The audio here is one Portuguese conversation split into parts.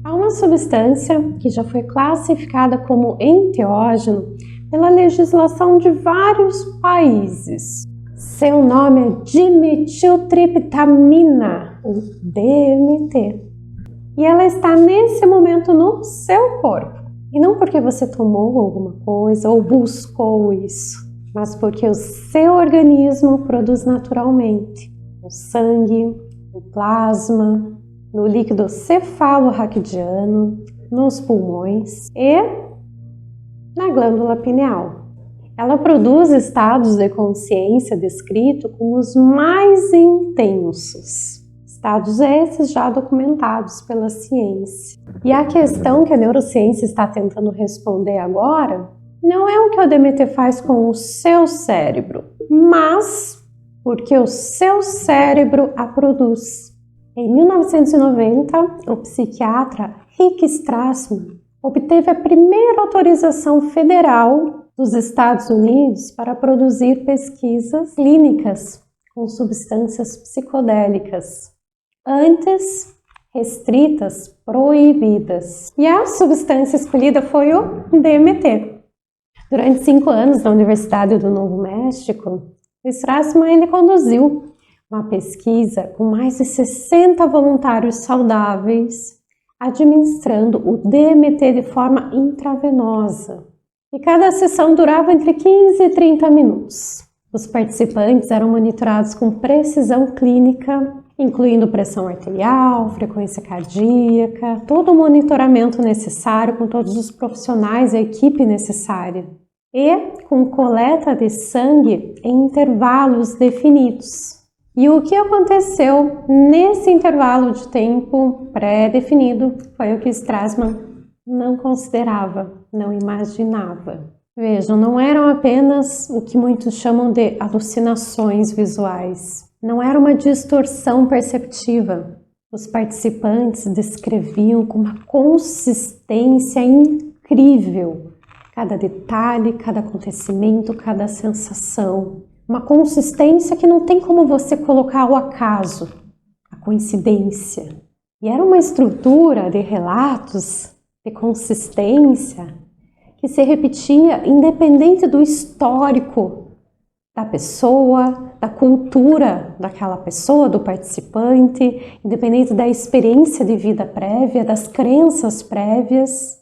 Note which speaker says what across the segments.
Speaker 1: Há uma substância que já foi classificada como enteógeno pela legislação de vários países. Seu nome é dimetiltriptamina, ou DMT. E ela está nesse momento no seu corpo. E não porque você tomou alguma coisa ou buscou isso, mas porque o seu organismo produz naturalmente. No sangue, no plasma, no líquido cefalorraquidiano, nos pulmões e na glândula pineal. Ela produz estados de consciência descritos como os mais intensos. Estados esses já documentados pela ciência. E a questão que a neurociência está tentando responder agora não é o que o DMT faz com o seu cérebro, mas porque o seu cérebro a produz. Em 1990, o psiquiatra Rick Strassman obteve a primeira autorização federal dos Estados Unidos para produzir pesquisas clínicas com substâncias psicodélicas, antes restritas, proibidas. E a substância escolhida foi o DMT. Durante 5 anos na Universidade do Novo México, o Strassman conduziu uma pesquisa com mais de 60 voluntários saudáveis, administrando o DMT de forma intravenosa. E cada sessão durava entre 15 e 30 minutos. Os participantes eram monitorados com precisão clínica, incluindo pressão arterial, frequência cardíaca, todo o monitoramento necessário com todos os profissionais e a equipe necessária. E com coleta de sangue em intervalos definidos. E o que aconteceu nesse intervalo de tempo pré-definido foi o que Strassman não considerava, não imaginava. Vejam, não eram apenas o que muitos chamam de alucinações visuais. Não era uma distorção perceptiva. Os participantes descreviam com uma consistência incrível cada detalhe, cada acontecimento, cada sensação. Uma consistência que não tem como você colocar o acaso, a coincidência. E era uma estrutura de relatos, de consistência, que se repetia independente do histórico da pessoa, da cultura daquela pessoa, do participante, independente da experiência de vida prévia, das crenças prévias,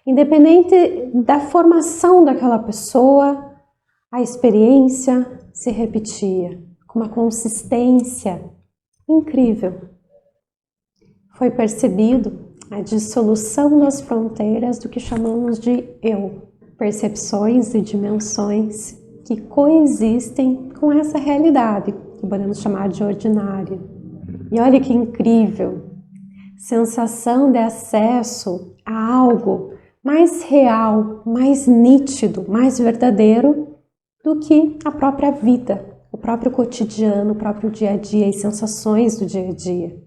Speaker 1: independente da formação daquela pessoa, a experiência se repetia com uma consistência incrível. Foi percebido a dissolução das fronteiras do que chamamos de eu, percepções e dimensões que coexistem com essa realidade, que podemos chamar de ordinária. E olha que incrível, sensação de acesso a algo mais real, mais nítido, mais verdadeiro do que a própria vida, o próprio cotidiano, o próprio dia a dia e sensações do dia a dia.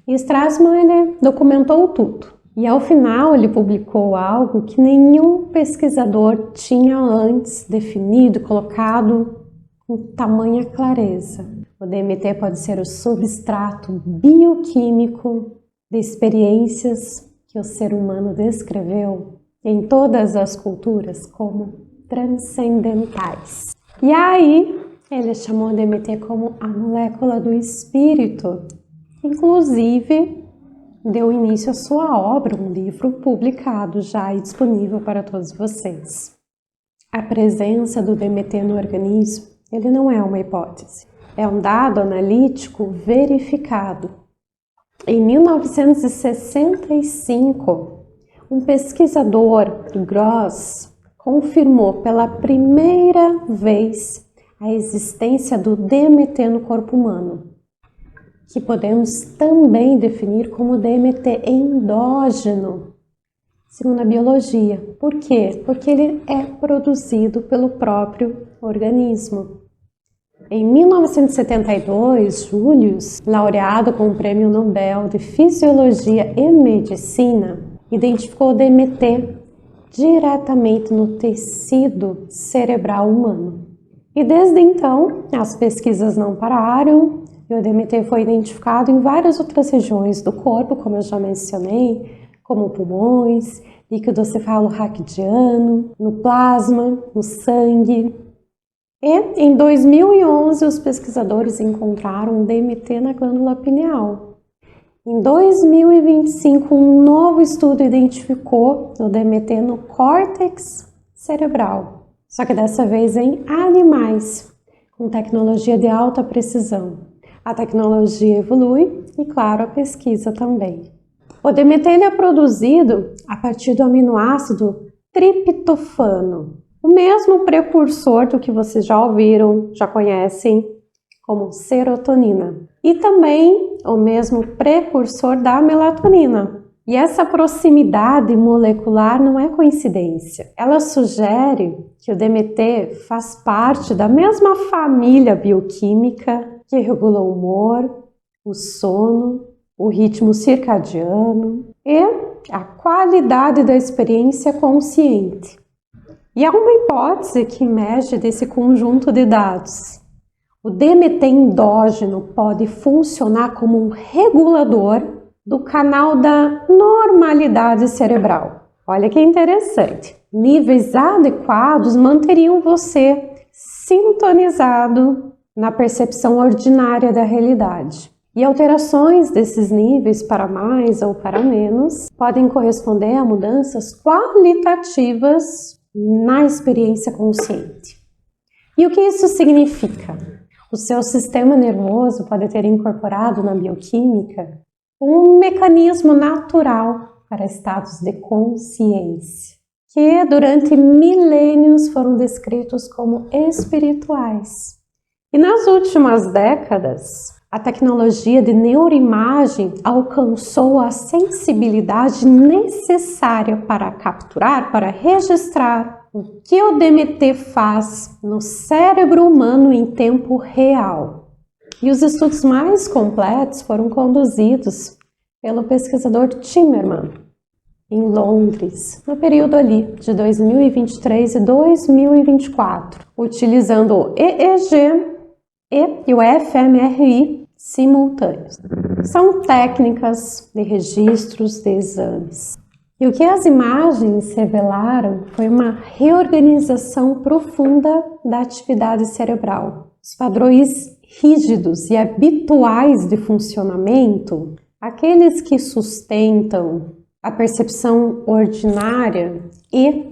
Speaker 1: E Strassman documentou tudo. E ao final ele publicou algo que nenhum pesquisador tinha antes definido, colocado com tamanha clareza. O DMT pode ser o substrato bioquímico de experiências que o ser humano descreveu em todas as culturas como transcendentais. E aí ele chamou o DMT como a molécula do espírito. Inclusive, deu início à sua obra, um livro publicado já e disponível para todos vocês. A presença do DMT no organismo, ele não é uma hipótese, é um dado analítico verificado. Em 1965, um pesquisador, Gross, confirmou pela primeira vez a existência do DMT no corpo humano, que podemos também definir como DMT endógeno, segundo a biologia. Por quê? Porque ele é produzido pelo próprio organismo. Em 1972, Julius, laureado com o Prêmio Nobel de Fisiologia e Medicina, identificou o DMT diretamente no tecido cerebral humano. E desde então, as pesquisas não pararam, E o DMT foi identificado em várias outras regiões do corpo, como eu já mencionei, como pulmões, líquido cefalorraquidiano, no plasma, no sangue. E em 2011, os pesquisadores encontraram o DMT na glândula pineal. Em 2025, um novo estudo identificou o DMT no córtex cerebral, só que dessa vez em animais, com tecnologia de alta precisão. A tecnologia evolui e, claro, a pesquisa também. O DMT é produzido a partir do aminoácido triptofano, o mesmo precursor do que vocês já ouviram, já conhecem, como serotonina. E também o mesmo precursor da melatonina. E essa proximidade molecular não é coincidência. Ela sugere que o DMT faz parte da mesma família bioquímica que regula o humor, o sono, o ritmo circadiano e a qualidade da experiência consciente. E há uma hipótese que emerge desse conjunto de dados. O DMT endógeno pode funcionar como um regulador do canal da normalidade cerebral. Olha que interessante. Níveis adequados manteriam você sintonizado na percepção ordinária da realidade. E alterações desses níveis para mais ou para menos podem corresponder a mudanças qualitativas na experiência consciente. E o que isso significa? O seu sistema nervoso pode ter incorporado na bioquímica um mecanismo natural para estados de consciência, que durante milênios foram descritos como espirituais. E nas últimas décadas, a tecnologia de neuroimagem alcançou a sensibilidade necessária para capturar, para registrar o que o DMT faz no cérebro humano em tempo real. E os estudos mais completos foram conduzidos pelo pesquisador Timmerman, em Londres, no período ali de 2023 e 2024, utilizando o EEG e o fMRI simultâneos. São técnicas de registros de exames. E o que as imagens revelaram foi uma reorganização profunda da atividade cerebral. Os padrões rígidos e habituais de funcionamento, aqueles que sustentam a percepção ordinária e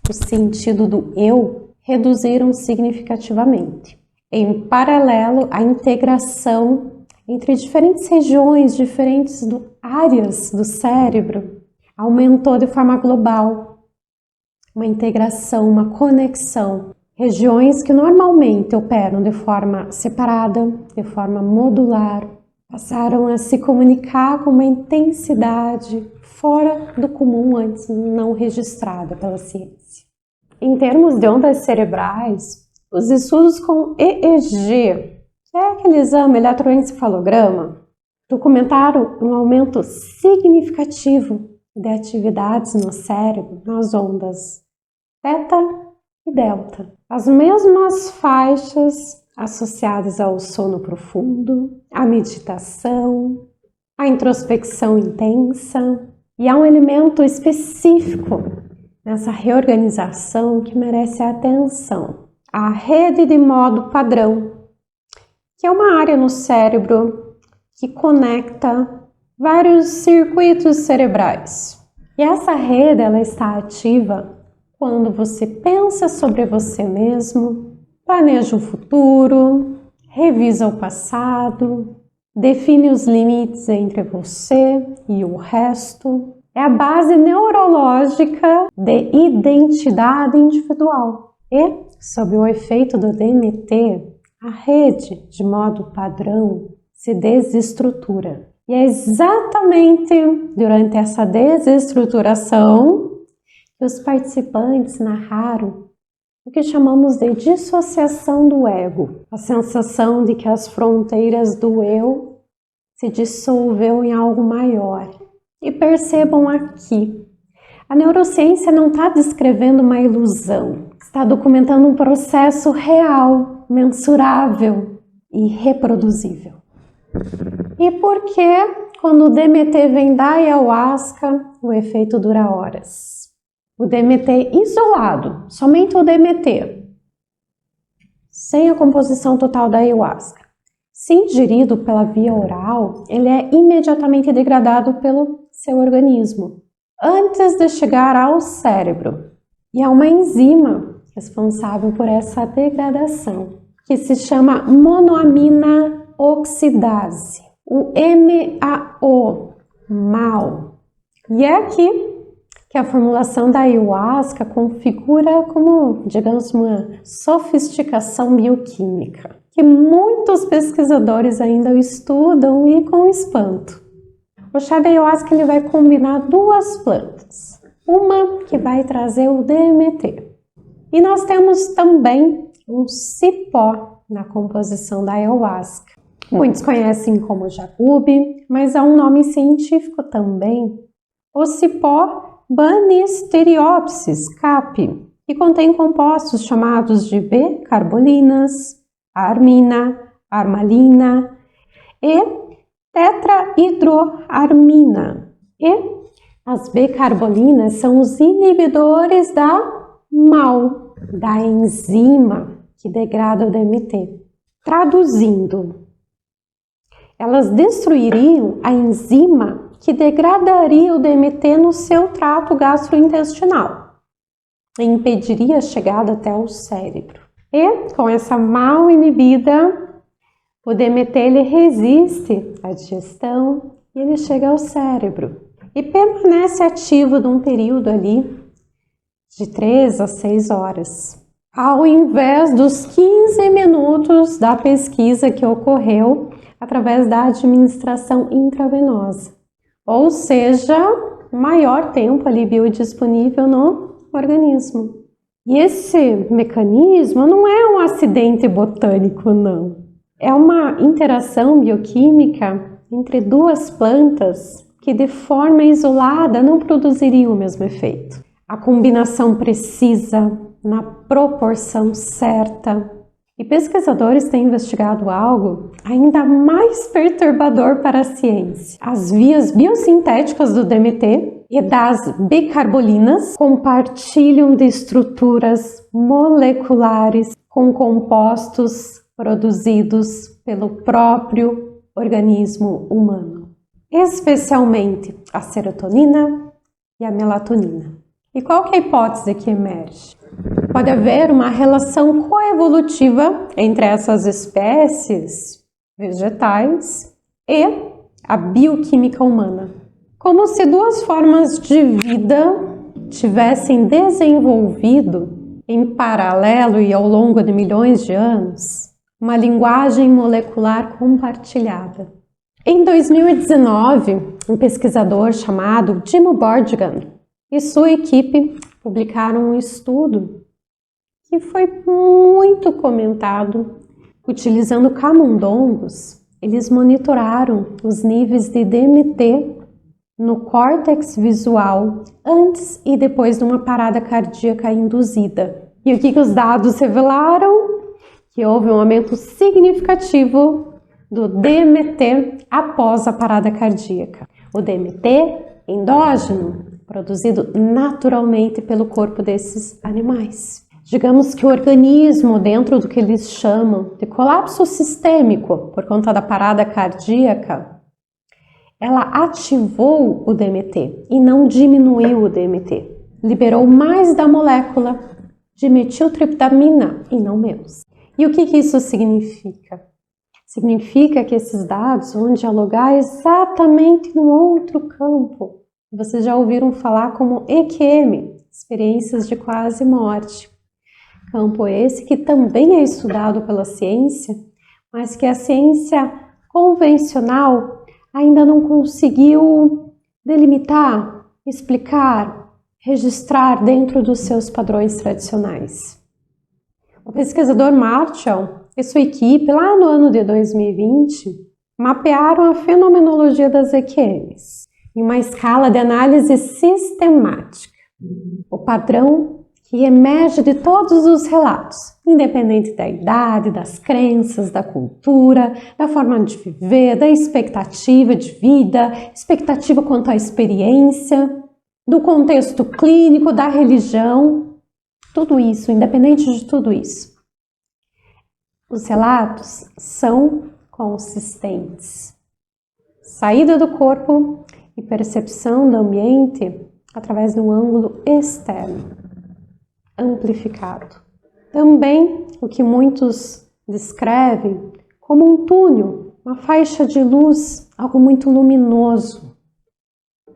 Speaker 1: o sentido do eu, reduziram significativamente. Em paralelo, a integração entre diferentes regiões, diferentes áreas do cérebro, aumentou de forma global. Uma integração, uma conexão. Regiões que normalmente operam de forma separada, de forma modular, passaram a se comunicar com uma intensidade fora do comum, antes não registrada pela ciência. Em termos de ondas cerebrais, os estudos com EEG, que é aquele exame eletroencefalograma, documentaram um aumento significativo de atividades no cérebro nas ondas θ e delta. As mesmas faixas associadas ao sono profundo, à meditação, à introspecção intensa. E há um elemento específico nessa reorganização que merece a atenção. A rede de modo padrão, que é uma área no cérebro que conecta vários circuitos cerebrais. E essa rede ela está ativa quando você pensa sobre você mesmo, planeja o futuro, revisa o passado, define os limites entre você e o resto. É a base neurológica de identidade individual. E, sob o efeito do DMT, a rede, de modo padrão, se desestrutura. E é exatamente durante essa desestruturação que os participantes narraram o que chamamos de dissociação do ego, a sensação de que as fronteiras do eu se dissolveu em algo maior. E percebam aqui, a neurociência não está descrevendo uma ilusão, está documentando um processo real, mensurável e reproduzível. E por que, quando o DMT vem da ayahuasca, o efeito dura horas? O DMT isolado, somente o DMT, sem a composição total da ayahuasca, se ingerido pela via oral, ele é imediatamente degradado pelo seu organismo, antes de chegar ao cérebro. E há uma enzima responsável por essa degradação, que se chama monoamina oxidase, o MAO. E é aqui que a formulação da ayahuasca configura como, digamos, uma sofisticação bioquímica, que muitos pesquisadores ainda estudam e com espanto. O chá da ayahuasca ele vai combinar duas plantas, uma que vai trazer o DMT. E nós temos também um cipó na composição da ayahuasca. Muitos conhecem como jagube, mas há um nome científico também, o cipó Banisteriopsis capi, que contém compostos chamados de B-carbolinas, armina, armalina e tetrahidroarmina. E as B-carbolinas são os inibidores da MAO, da enzima que degrada o DMT. Traduzindo, elas destruiriam a enzima que degradaria o DMT no seu trato gastrointestinal e impediria a chegada até o cérebro. E com essa MAO inibida, o DMT ele resiste à digestão e ele chega ao cérebro e permanece ativo num período ali de 3 a 6 horas, ao invés dos 15 minutos da pesquisa que ocorreu através da administração intravenosa. Ou seja, maior tempo ali biodisponível no organismo. E esse mecanismo não é um acidente botânico, não. É uma interação bioquímica entre duas plantas que de forma isolada não produziriam o mesmo efeito. A combinação precisa, na proporção certa. E pesquisadores têm investigado algo ainda mais perturbador para a ciência. As vias biosintéticas do DMT e das bicarbolinas compartilham de estruturas moleculares com compostos produzidos pelo próprio organismo humano, especialmente a serotonina e a melatonina. E qual que é a hipótese que emerge? Pode haver uma relação coevolutiva entre essas espécies vegetais e a bioquímica humana. Como se duas formas de vida tivessem desenvolvido em paralelo e ao longo de milhões de anos uma linguagem molecular compartilhada. Em 2019, um pesquisador chamado Dimmu Borgman e sua equipe publicaram um estudo que foi muito comentado. Utilizando camundongos, eles monitoraram os níveis de DMT no córtex visual antes e depois de uma parada cardíaca induzida. E o que os dados revelaram? Que houve um aumento significativo do DMT após a parada cardíaca. O DMT endógeno, produzido naturalmente pelo corpo desses animais. Digamos que o organismo, dentro do que eles chamam de colapso sistêmico, por conta da parada cardíaca, ela ativou o DMT e não diminuiu o DMT. Liberou mais da molécula de metiltriptamina e não menos. E o que isso significa? Significa que esses dados vão dialogar exatamente no outro campo. Vocês já ouviram falar como EQM, experiências de quase morte. Campo esse que também é estudado pela ciência, mas que a ciência convencional ainda não conseguiu delimitar, explicar, registrar dentro dos seus padrões tradicionais. O pesquisador Marshall e sua equipe, lá no ano de 2020, mapearam a fenomenologia das EQMs em uma escala de análise sistemática. O padrão que emerge de todos os relatos, independente da idade, das crenças, da cultura, da forma de viver, da expectativa de vida, expectativa quanto à experiência, do contexto clínico, da religião, tudo isso, independente de tudo isso. Os relatos são consistentes. Saída do corpo e percepção do ambiente através de um ângulo externo, amplificado. Também o que muitos descrevem como um túnel, uma faixa de luz, algo muito luminoso.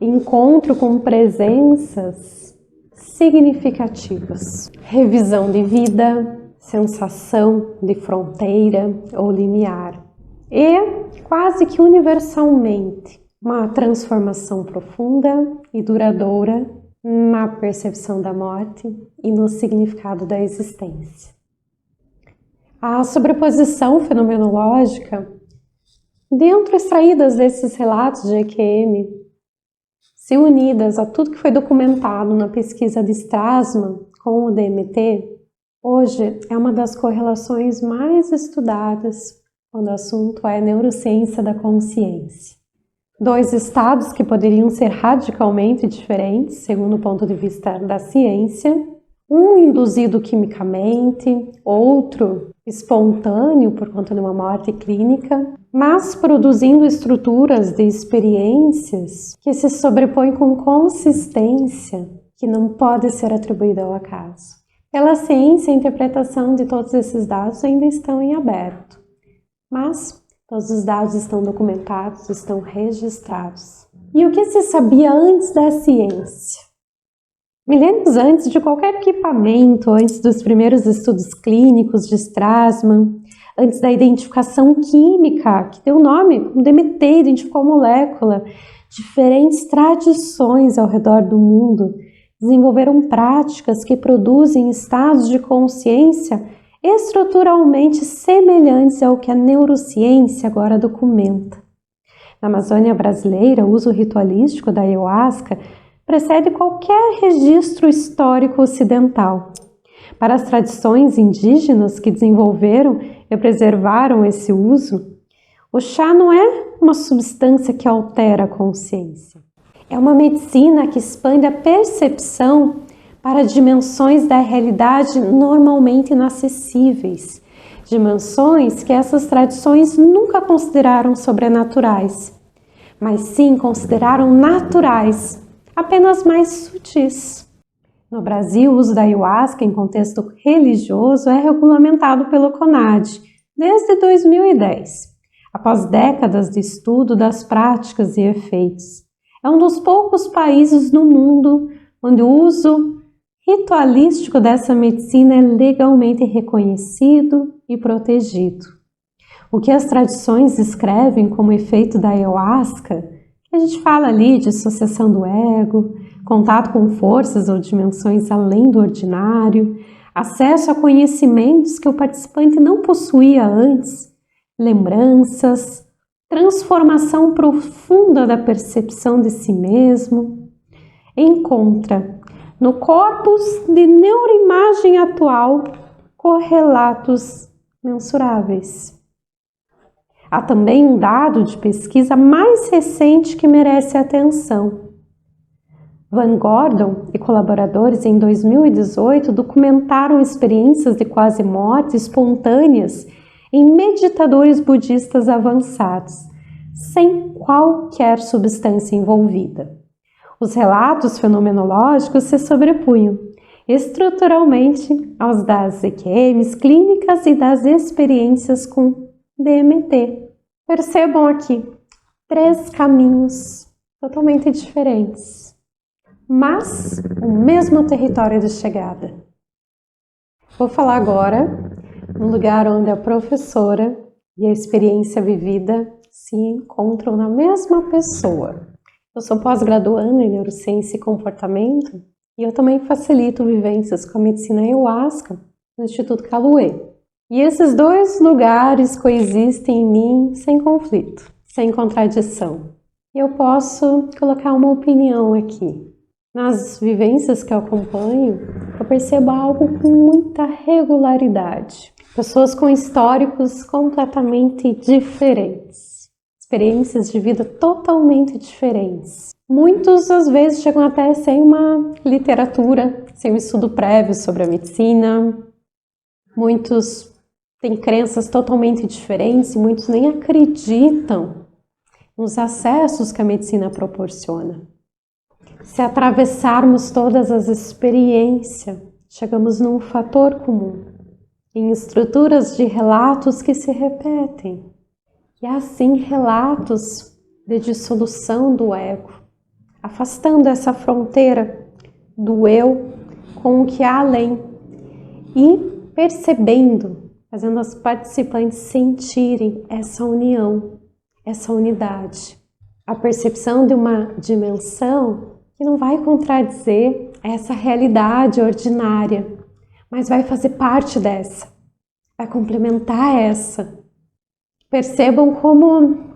Speaker 1: Encontro com presenças significativas. Revisão de vida, sensação de fronteira ou limiar. E, quase que universalmente, uma transformação profunda e duradoura na percepção da morte e no significado da existência. A sobreposição fenomenológica, dentro extraídas desses relatos de EQM, se unidas a tudo que foi documentado na pesquisa de Strassman com o DMT, hoje é uma das correlações mais estudadas quando o assunto é neurociência da consciência. Dois estados que poderiam ser radicalmente diferentes, segundo o ponto de vista da ciência, um induzido quimicamente, outro espontâneo por conta de uma morte clínica, mas produzindo estruturas de experiências que se sobrepõem com consistência, que não pode ser atribuída ao acaso. Pela ciência, a interpretação de todos esses dados ainda estão em aberto, mas todos os dados estão documentados, estão registrados. E o que se sabia antes da ciência? Milênios antes de qualquer equipamento, antes dos primeiros estudos clínicos de Strassman, antes da identificação química, que deu nome, como DMT, identificou a molécula, diferentes tradições ao redor do mundo desenvolveram práticas que produzem estados de consciência estruturalmente semelhantes ao que a neurociência agora documenta. Na Amazônia brasileira, o uso ritualístico da ayahuasca precede qualquer registro histórico ocidental. Para as tradições indígenas que desenvolveram e preservaram esse uso, o chá não é uma substância que altera a consciência. É uma medicina que expande a percepção para dimensões da realidade normalmente inacessíveis, dimensões que essas tradições nunca consideraram sobrenaturais, mas sim consideraram naturais, apenas mais sutis. No Brasil, o uso da ayahuasca em contexto religioso é regulamentado pelo CONAD desde 2010, após décadas de estudo das práticas e efeitos. É um dos poucos países no mundo onde o uso ritualístico dessa medicina é legalmente reconhecido e protegido. O que as tradições descrevem como efeito da ayahuasca, que a gente fala ali de dissociação do ego, contato com forças ou dimensões além do ordinário, acesso a conhecimentos que o participante não possuía antes, lembranças, transformação profunda da percepção de si mesmo, encontra no corpus de neuroimagem atual correlatos mensuráveis. Há também um dado de pesquisa mais recente que merece atenção. Van Gordon e colaboradores em 2018 documentaram experiências de quase morte espontâneas em meditadores budistas avançados, sem qualquer substância envolvida. Os relatos fenomenológicos se sobrepunham estruturalmente aos das EQMs clínicas e das experiências com DMT. Percebam aqui 3 caminhos totalmente diferentes, mas o mesmo território de chegada. Vou falar agora no lugar onde a professora e a experiência vivida se encontram na mesma pessoa. Eu sou pós-graduanda em neurociência e comportamento e eu também facilito vivências com a medicina ayahuasca no Instituto Caluê. E esses 2 lugares coexistem em mim sem conflito, sem contradição. E eu posso colocar uma opinião aqui. nas vivências que eu acompanho, eu percebo algo com muita regularidade. Pessoas com históricos completamente diferentes, experiências de vida totalmente diferentes. Muitos, às vezes, chegam até sem uma literatura, sem um estudo prévio sobre a medicina. Muitos têm crenças totalmente diferentes e muitos nem acreditam nos acessos que a medicina proporciona. Se atravessarmos todas as experiências, chegamos num fator comum, em estruturas de relatos que se repetem, e assim relatos de dissolução do ego, afastando essa fronteira do eu com o que há além e percebendo, fazendo as participantes sentirem essa união, essa unidade, a percepção de uma dimensão que não vai contradizer essa realidade ordinária, mas vai fazer parte dessa, vai complementar essa. Percebam como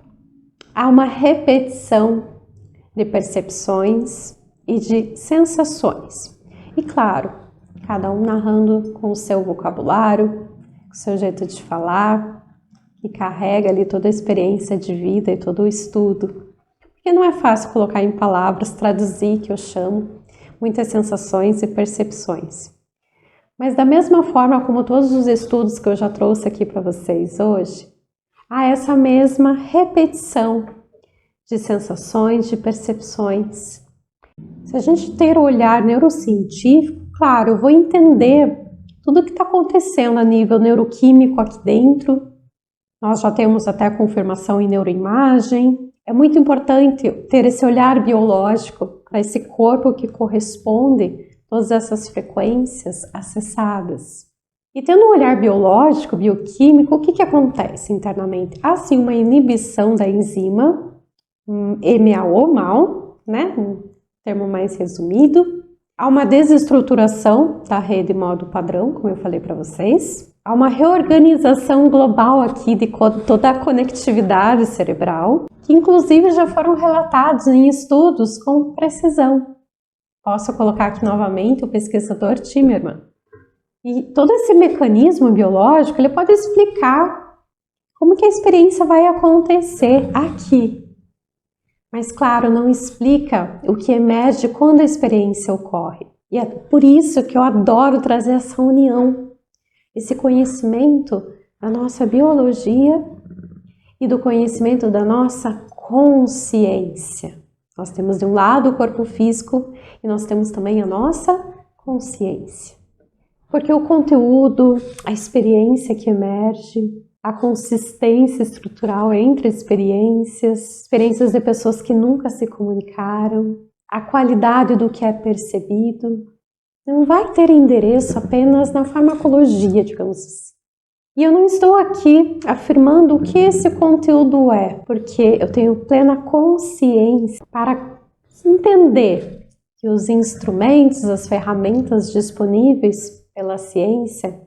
Speaker 1: há uma repetição de percepções e de sensações. E claro, cada um narrando com o seu vocabulário, com o seu jeito de falar, que carrega ali toda a experiência de vida e todo o estudo. Porque não é fácil colocar em palavras, traduzir, que eu chamo, muitas sensações e percepções. Mas da mesma forma como todos os estudos que eu já trouxe aqui para vocês hoje, há essa mesma repetição de sensações, de percepções. Se a gente ter o olhar neurocientífico, claro, eu vou entender tudo o que está acontecendo a nível neuroquímico aqui dentro. Nós já temos até a confirmação em neuroimagem. É muito importante ter esse olhar biológico para esse corpo que corresponde a todas essas frequências acessadas. E tendo um olhar biológico, bioquímico, o que acontece internamente? Há sim uma inibição da enzima MAO, né? Um termo mais resumido. Há uma desestruturação da rede modo padrão, como eu falei para vocês. Há uma reorganização global aqui de toda a conectividade cerebral, que inclusive já foram relatados em estudos com precisão. Posso colocar aqui novamente o pesquisador Timmerman. E todo esse mecanismo biológico, ele pode explicar como que a experiência vai acontecer aqui. Mas, claro, não explica o que emerge quando a experiência ocorre. E é por isso que eu adoro trazer essa união, esse conhecimento da nossa biologia e do conhecimento da nossa consciência. Nós temos de um lado o corpo físico e nós temos também a nossa consciência. Porque o conteúdo, a experiência que emerge, a consistência estrutural entre experiências de pessoas que nunca se comunicaram, a qualidade do que é percebido, não vai ter endereço apenas na farmacologia, digamos assim. E eu não estou aqui afirmando o que esse conteúdo é, porque eu tenho plena consciência para entender que os instrumentos, as ferramentas disponíveis pela ciência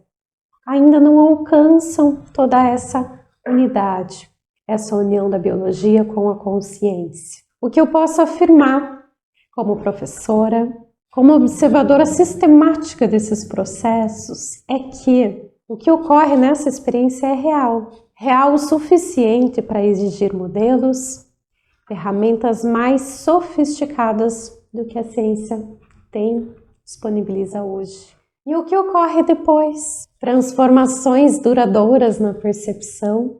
Speaker 1: ainda não alcançam toda essa unidade, essa união da biologia com a consciência. O que eu posso afirmar como professora, como observadora sistemática desses processos, é que o que ocorre nessa experiência é real. Real o suficiente para exigir modelos, ferramentas mais sofisticadas do que a ciência disponibiliza hoje. E o que ocorre depois? Transformações duradouras na percepção,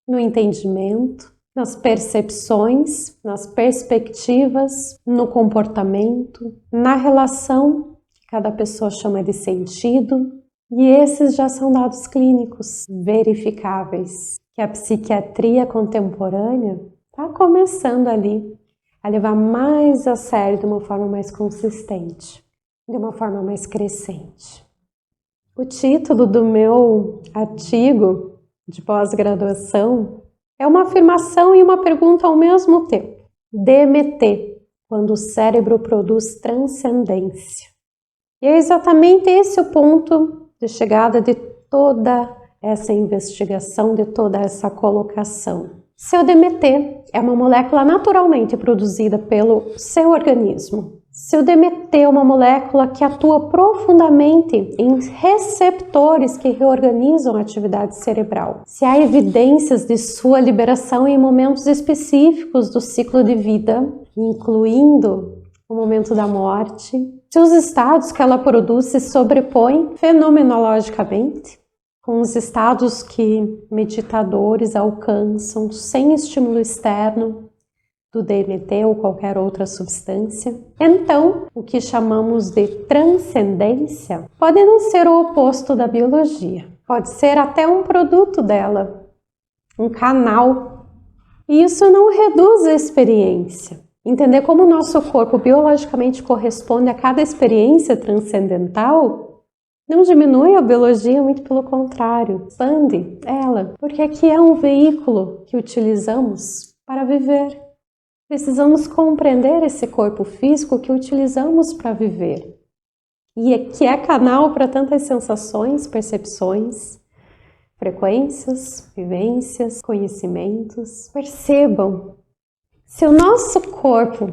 Speaker 1: no entendimento, nas percepções, nas perspectivas, no comportamento, na relação que cada pessoa chama de sentido. E esses já são dados clínicos verificáveis, que a psiquiatria contemporânea está começando ali a levar mais a sério de uma forma mais consistente, de uma forma mais crescente. O título do meu artigo de pós-graduação é uma afirmação e uma pergunta ao mesmo tempo. DMT, quando o cérebro produz transcendência. E é exatamente esse o ponto de chegada de toda essa investigação, de toda essa colocação. Seu DMT é uma molécula naturalmente produzida pelo seu organismo. Seu DMT é uma molécula que atua profundamente em receptores que reorganizam a atividade cerebral. Se há evidências de sua liberação em momentos específicos do ciclo de vida, incluindo o momento da morte, se os estados que ela produz se sobrepõem fenomenologicamente com os estados que meditadores alcançam sem estímulo externo do DMT ou qualquer outra substância, então o que chamamos de transcendência pode não ser o oposto da biologia, pode ser até um produto dela, um canal. E isso não reduz a experiência. Entender como o nosso corpo biologicamente corresponde a cada experiência transcendental não diminui a biologia, muito pelo contrário, expande ela, porque aqui é um veículo que utilizamos para viver. Precisamos compreender esse corpo físico que utilizamos para viver e que é canal para tantas sensações, percepções, frequências, vivências, conhecimentos. Percebam, se o nosso corpo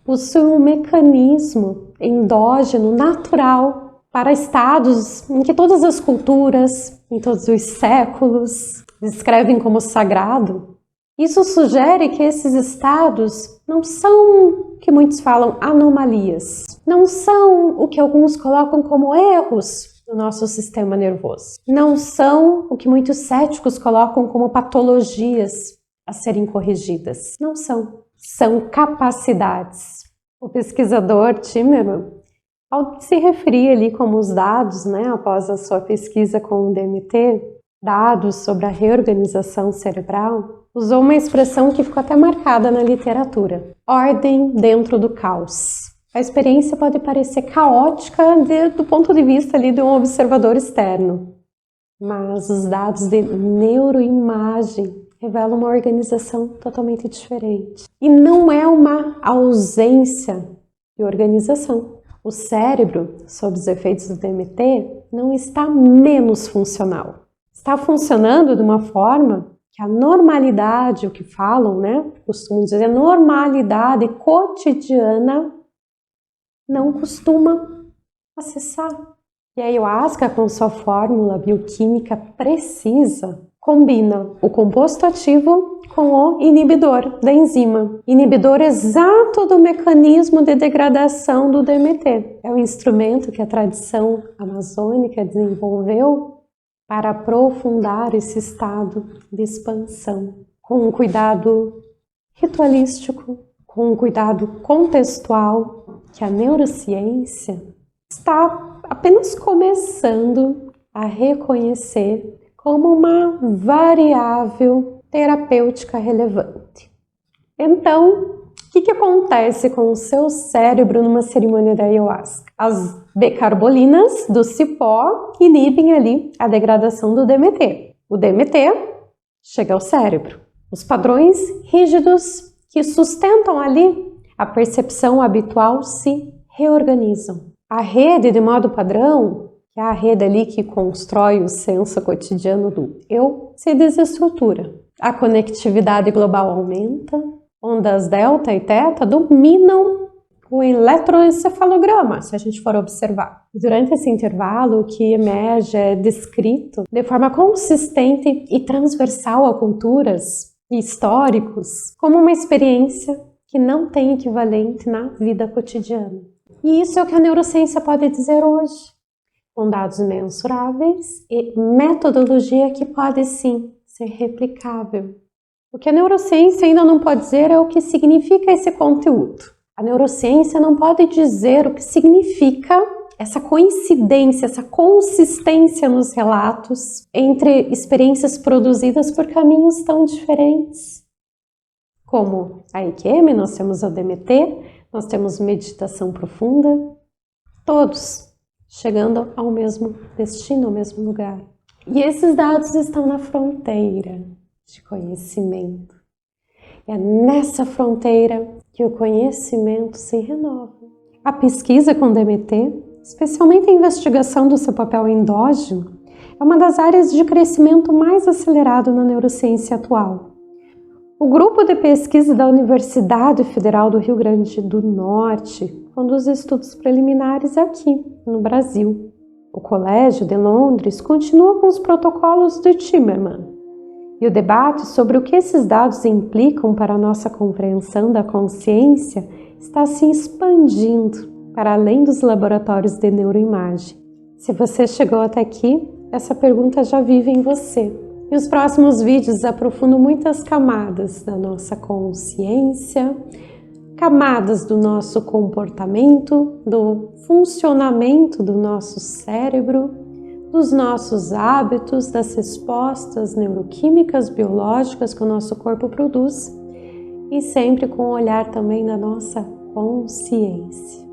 Speaker 1: possui um mecanismo endógeno, natural, para estados em que todas as culturas, em todos os séculos, descrevem como sagrado, isso sugere que esses estados não são o que muitos falam anomalias, não são o que alguns colocam como erros do nosso sistema nervoso, não são o que muitos céticos colocam como patologias a serem corrigidas, não são, são capacidades. O pesquisador Timmerman, ao se referir ali como os dados, após a sua pesquisa com o DMT, dados sobre a reorganização cerebral, usou uma expressão que ficou até marcada na literatura: ordem dentro do caos. A experiência pode parecer caótica do ponto de vista ali de um observador externo, mas os dados de neuroimagem revelam uma organização totalmente diferente. E não é uma ausência de organização. O cérebro, sob os efeitos do DMT, não está menos funcional. Está funcionando de uma forma que a normalidade, o que falam, costumam dizer, normalidade cotidiana, não costuma acessar. E a ayahuasca, com sua fórmula bioquímica precisa, combina o composto ativo com o inibidor da enzima. Inibidor exato do mecanismo de degradação do DMT. É o instrumento que a tradição amazônica desenvolveu para aprofundar esse estado de expansão, com um cuidado ritualístico, com um cuidado contextual, que a neurociência está apenas começando a reconhecer como uma variável terapêutica relevante. Então, o que acontece com o seu cérebro numa cerimônia da ayahuasca? As becarbolinas do cipó inibem ali a degradação do DMT. O DMT chega ao cérebro. Os padrões rígidos que sustentam ali a percepção habitual se reorganizam. A rede, de modo padrão, que é a rede ali que constrói o senso cotidiano do eu, se desestrutura. A conectividade global aumenta, ondas delta e teta dominam o eletroencefalograma, se a gente for observar. Durante esse intervalo, o que emerge é descrito de forma consistente e transversal a culturas e históricos como uma experiência que não tem equivalente na vida cotidiana. E isso é o que a neurociência pode dizer hoje, com dados mensuráveis e metodologia que pode sim ser replicável. O que a neurociência ainda não pode dizer é o que significa esse conteúdo. A neurociência não pode dizer o que significa essa coincidência, essa consistência nos relatos entre experiências produzidas por caminhos tão diferentes. Como a EQM, nós temos a DMT, nós temos meditação profunda, todos chegando ao mesmo destino, ao mesmo lugar. E esses dados estão na fronteira de conhecimento. É nessa fronteira que o conhecimento se renova. A pesquisa com DMT, especialmente a investigação do seu papel endógeno, é uma das áreas de crescimento mais acelerado na neurociência atual. O grupo de pesquisa da Universidade Federal do Rio Grande do Norte conduz estudos preliminares aqui, no Brasil. O Colégio de Londres continua com os protocolos do Timmerman. E o debate sobre o que esses dados implicam para a nossa compreensão da consciência está se expandindo para além dos laboratórios de neuroimagem. Se você chegou até aqui, essa pergunta já vive em você. E os próximos vídeos aprofundam muitas camadas da nossa consciência, camadas do nosso comportamento, do funcionamento do nosso cérebro, dos nossos hábitos, das respostas neuroquímicas, biológicas que o nosso corpo produz e sempre com o olhar também da nossa consciência.